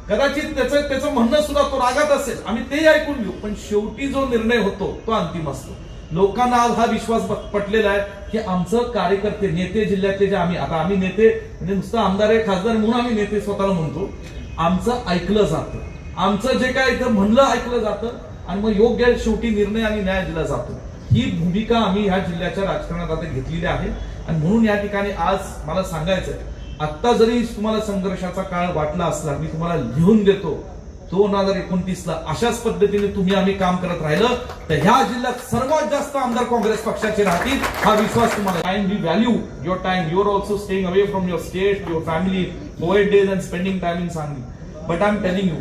कदाचित त्याचं म्हणणं सुद्धा तो रागात असेल, आम्ही तेही ऐकून घेऊ, पण शेवटी जो निर्णय होतो तो अंतिम असतो. लोकांना आज हा विश्वास पटलेला आहे की आमचं कार्यकर्ते, नेते, जिल्ह्यातले जे आम्ही नेते म्हणजे नुसतं आमदार आहे, खासदार म्हणून आम्ही नेते स्वतःला म्हणतो, आमचं ऐकलं जातं, आमचं जे काय इथं म्हणलं ऐकलं जातं आणि मग योग्य शेवटी निर्णय आणि न्याय दिला जातो. ही भूमिका आम्ही ह्या जिल्ह्याच्या राजकारणात आता घेतलेली आहे. आणि म्हणून या ठिकाणी आज मला सांगायचंय, आता जरी तुम्हाला संघर्षाचा काळ वाटला असला, मी तुम्हाला लिहून देतो 2029ला अशाच पद्धतीने तुम्ही आम्ही काम करत राहिलं तर ह्या जिल्ह्यात सर्वात जास्त आमदार काँग्रेस पक्षाचे राहतील, हा विश्वास तुम्हाला. Time we value your time, you are also staying away from your state, your family, covid days and spending time in Sangli. But I am telling you,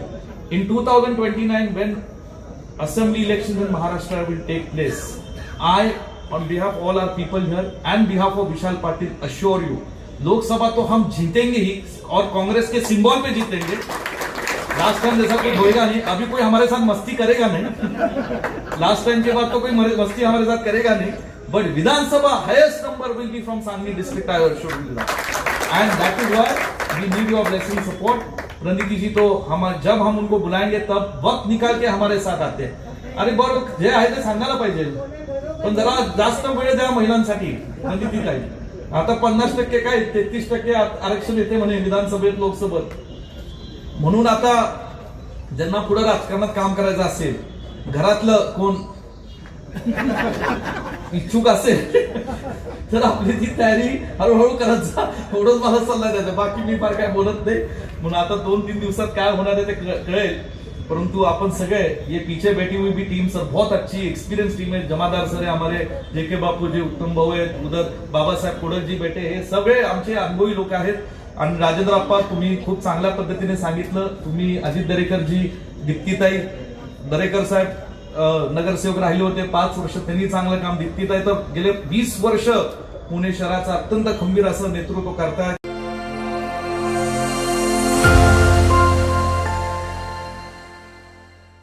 in 2029 when assembly elections in Maharashtra will take place, I on behalf of all our people here and behalf of Vishal Patil assure you, Lok Sabha तो हम जीतेंगे ही और कांग्रेस के symbol पे जीतेंगे. Last time जैसा कोई होएगा नहीं, अभी कोई हमारे साथ मस्ती करेगा नहीं, लास्ट टाइम के बाद तो कोई मस्ती हमारे साथ करेगा नहीं, but Vidhan Sabha highest number will be from Sangli district, I assure you that, and that is why we need your blessing support. रणनीति जी तो जब हम उनको बुलाएंगे तब वक्त निकाल के हमारे साथ आते हैं. अरे बरं, जे आहे ते सांगायला पाहिजे, पण जरा जास्त वेळ द्या महिलांसाठी. रणनीती काय आता 50% काय 33% आरक्षण येते म्हणे विधानसभेत, लोकसभेत. म्हणून आता ज्यांना पुढे राजकारणात काम करायचं असेल, घरातलं कोण इच्छुक असेल तर आपली ती तयारी हळूहळू करत जा, एवढंच मला सल्ला द्यायचा. बाकी मी फार काय बोलत नाही. म्हणून आता 2-3 दिवसात काय होणार आहे ते कळेल. परंतु अपन सगळे ये पीछे बैठी हुई भी टीम सर बहुत अच्छी एक्सपीरियंस टीम है. जमादार सर है हमारे, जेके बापू जी, उत्तम भाऊ आहेत, उधर बाबासाहेब कोडक जी बैठे, हे सगळे आमचे अनुभवी लोक आहेत. आणि राजेंद्र अप्पा, तुम्ही खूप चांगल्या पद्धतीने सांगितलं. तुम्ही अजित दरेकर जी, दीप्तीताई दरेकर साहेब नगरसेवक राहिले होते 5 वर्ष, त्यांनी चांगलं काम. दीप्तीताई तर गेले 20 वर्ष पुणे शहराचं अत्यंत खंबीर असं नेतृत्व करतायत.